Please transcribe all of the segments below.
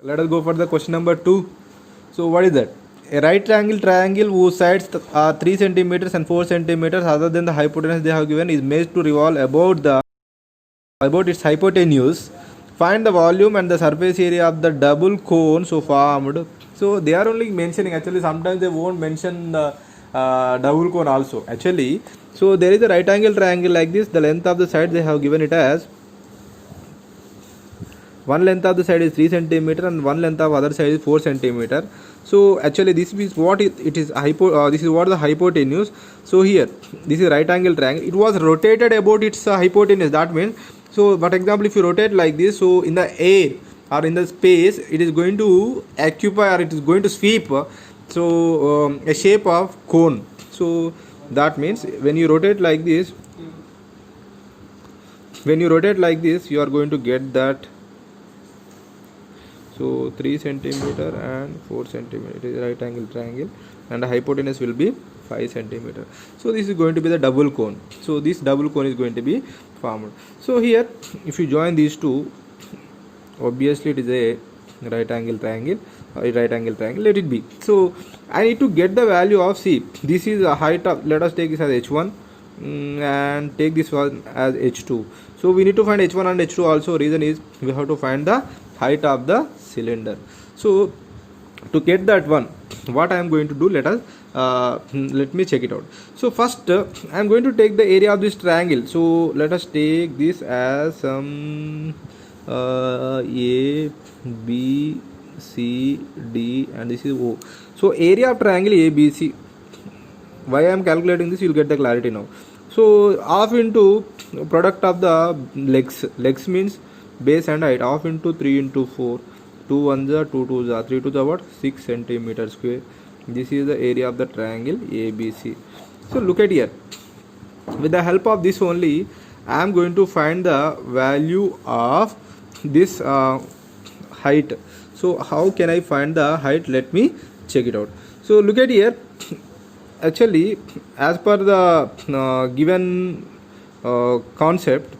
Let us go for the question number 2. So what is that? A right triangle whose sides are 3 centimeters and 4 centimeters other than the hypotenuse they have given is made to revolve about its hypotenuse. Find the volume and the surface area of the double cone so formed. So they are only mentioning, actually sometimes they won't mention the double cone also actually. So there is a right angle triangle like this. The length of the side they have given it as, one length of the side is 3 centimeter and one length of other side is 4 centimeter. So actually this is what it is this is what the hypotenuse. So here this is right angle triangle, it was rotated about its hypotenuse. That means, so for example, if you rotate like this, so in the air or in the space it is going to occupy or it is going to sweep a shape of cone. So that means when you rotate like this, you are going to get that. So 3 centimeter and 4 centimeter, it is right angle triangle, and the hypotenuse will be 5 centimeter. So this is going to be the double cone. So this double cone is going to be formed. So here if you join these two, obviously it is a right angle triangle, let it be. So I need to get the value of, see, this is a height of, let us take this as h1 and take this one as h2. So we need to find h1 and h2 also. Reason is we have to find the height of the cylinder. So to get that one, what I am going to do, let me check it out. So first I am going to take the area of this triangle. So let us take this as some A, B, C, D, and this is O. So area of triangle ABC. Why I am calculating this, you will get the clarity now. So half into product of the legs means base and height, half into 3 into 4, 2 1s are 2 2s are 3 2s are what, 6 centimeter square. This is the area of the triangle ABC. So look at here, with the help of this only I am going to find the value of this height. So how can I find the height? Let me check it out. So look at here, actually as per the given concept,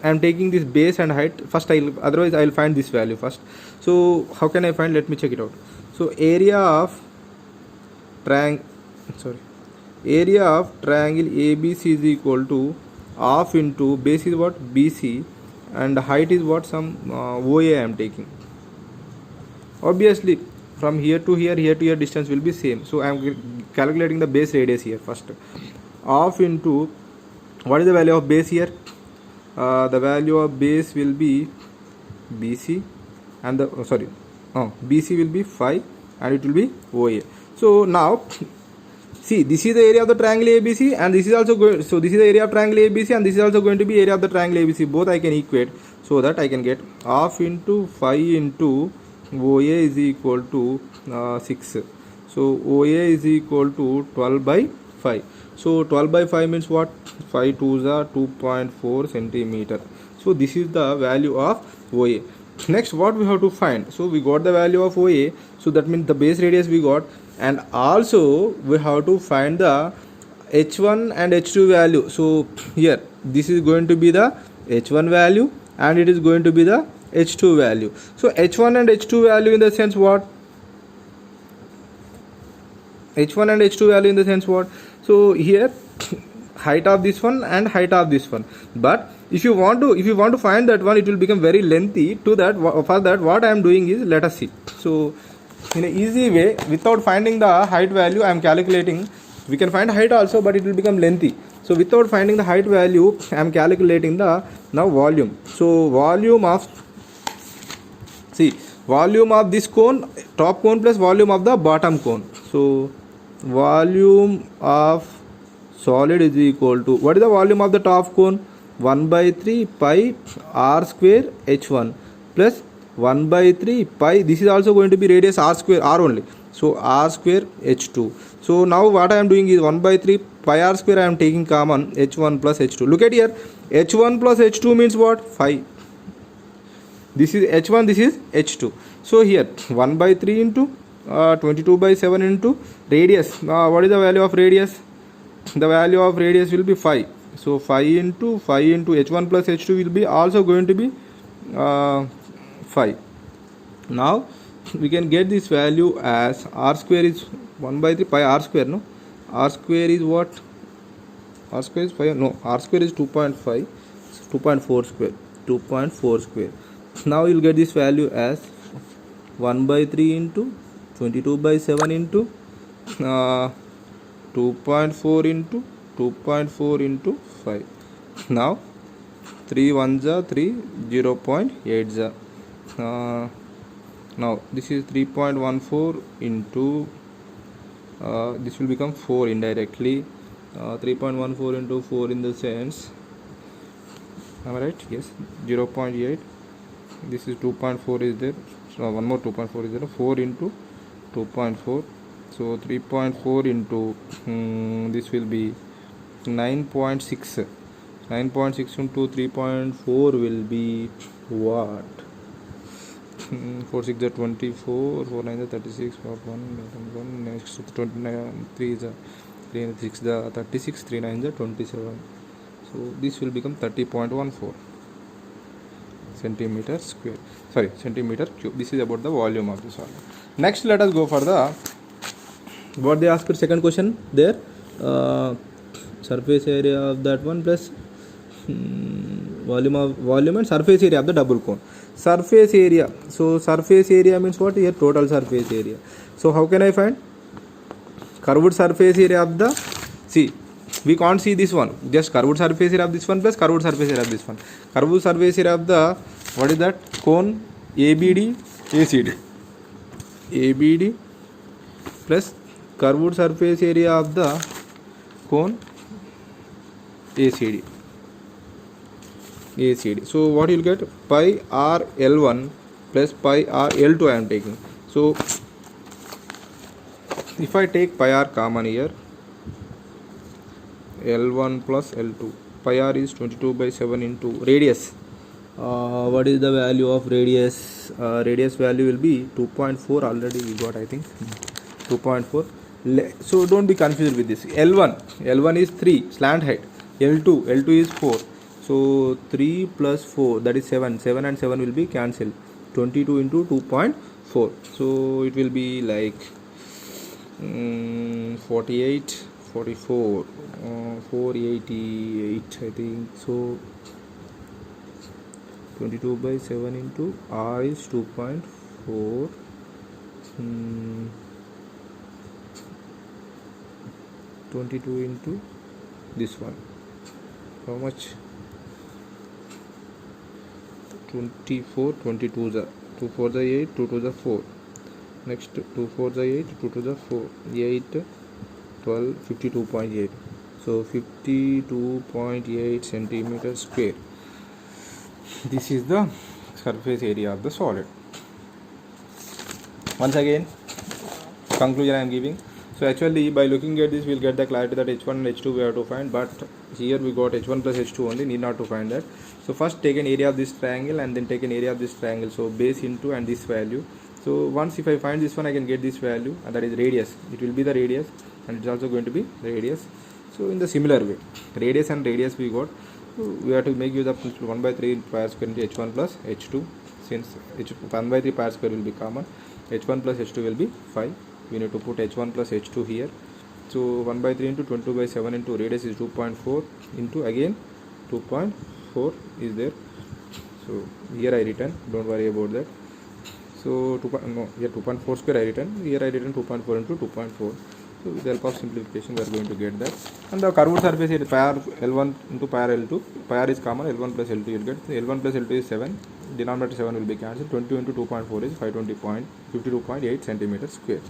I am taking this base and height first. Otherwise I will find this value first. So how can I find? Let me check it out. So area of triangle ABC is equal to half into base is what, BC, and height is what, some OA I am taking. Obviously from here to here distance will be same. So I am calculating the base radius here first. Half into, what is the value of base here? The value of base will be BC, and the BC will be 5 and it will be OA. So now see, this is the area of the triangle ABC, and this is also going, so this is the area of triangle ABC and this is also going to be area of the triangle ABC. Both I can equate so that I can get half into 5 into OA is equal to 6. So OA is equal to 12 by 5. So 12 by 5 means what? 5 2s are 2.4 centimeter. So this is the value of OA. Next, what we have to find? So we got the value of OA. So that means the base radius we got, and also we have to find the H1 and H2 value. So here this is going to be the H1 value and it is going to be the H2 value. So H1 and H2 value in the sense what? H1 and H2 value in the sense what? So here height of this one and height of this one. But if you want to find that one, it will become very lengthy. To that, for that, what I am doing is, let us see. So in an easy way, without finding the height value, I am calculating. We can find height also, but it will become lengthy. So without finding the height value, I am calculating the now volume. So volume of this cone, top cone, plus volume of the bottom cone. So volume of solid is equal to, what is the volume of the top cone? 1 by 3 pi r square h1 plus 1 by 3 pi, this is also going to be radius r square, r only, so r square h2. So now what I am doing is 1 by 3 pi r square I am taking common, h1 plus h2. Look at here, h1 plus h2 means what? 5. This is h1, this is h2. So here 1 by 3 into 22 by 7 into radius. What is the value of radius? The value of radius will be 5. So 5 into h1 plus h2 will be also going to be 5. Now we can get this value as r square is 1 by 3 pi r square, no? R square is what? R square is 5, no, r square is 2.5, 2.4 square, 2.4 square. Now you'll get this value as 1 by 3 into 22 by 7 into 2.4 into 2.4 into 5. Now 3 1s are 3, 0.8s are. Now this is 3.14 into this will become 4 indirectly. 3.14 into 4 in the sense, am I right? Yes, 0.8. This is 2.4 is there, so one more 2.4 is there, 4 into 2.4, so 3.4 into this will be 9.6. 9.6 into 3.4 will be what? 4 6 is 24, 4 9 is 36, 4 1 next 29, 3 is 3 6 is 36, 3 9 is 27. So this will become 30.14 centimeter square, sorry, centimeter cube. This is about the volume of the solid. Next, let us go for the what they asked for second question there. Surface area of that one plus volume and surface area of the double cone. Surface area, so surface area means what? Here total surface area. So how can I find curved surface area of the, see, we can't see this one, just curved surface area of this one plus curved surface area of this one. Curved surface area of the, what is that? Cone ABD ACD, ABD plus curved surface area of the cone ACD, ACD. So what you will get? Pi r L1 plus pi r L2 I am taking. So if I take pi r common here, L1 plus L2, pi r is 22 by 7 into radius. What is the value of radius? Radius value will be 2.4. Already we got, I think, 2.4. So don't be confused with this. L1 is 3 slant height. L2 is 4. So 3 plus 4, that is 7. 7 and 7 will be cancelled. 22 into 2.4. So it will be like 48, 44, 488, I think. So 22 by 7 into r is 2.4. 22 into this one. How much? 24, 22 is 2 4 is 8, 2 2 is 4. Next 2 4 is 8, 2 2 is 4, 8, 12, 52.8. So 52.8 centimeter square. This is the surface area of the solid. Once again, conclusion I am giving. So actually by looking at this we will get the clarity that h1 and h2 we have to find, but here we got h1 plus h2 only, need not to find that. So first take an area of this triangle and then take an area of this triangle, so base into and this value. So once if I find this one I can get this value, and that is radius. It will be the radius and it's also going to be radius. So in the similar way, radius and radius we got, so we have to make use of 1 by 3 pi r square into h1 plus h2. Since 1 by 3 pi r square will be common, h1 plus h2 will be 5. We need to put h1 plus h2 here. So 1 by 3 into 22 by 7 into radius is 2.4 into again 2.4 is there. So here I written, don't worry about that. So here 2.4 square I written, here I written 2.4 into 2.4. So with the help of simplification we are going to get that. And the curved surface area pi r L1 into pi r L2, pi r is common, L1 plus L2 you will get. So L1 plus L2 is 7, denominator 7 will be cancelled. 20 into 2.4 is 52.8 centimeter square.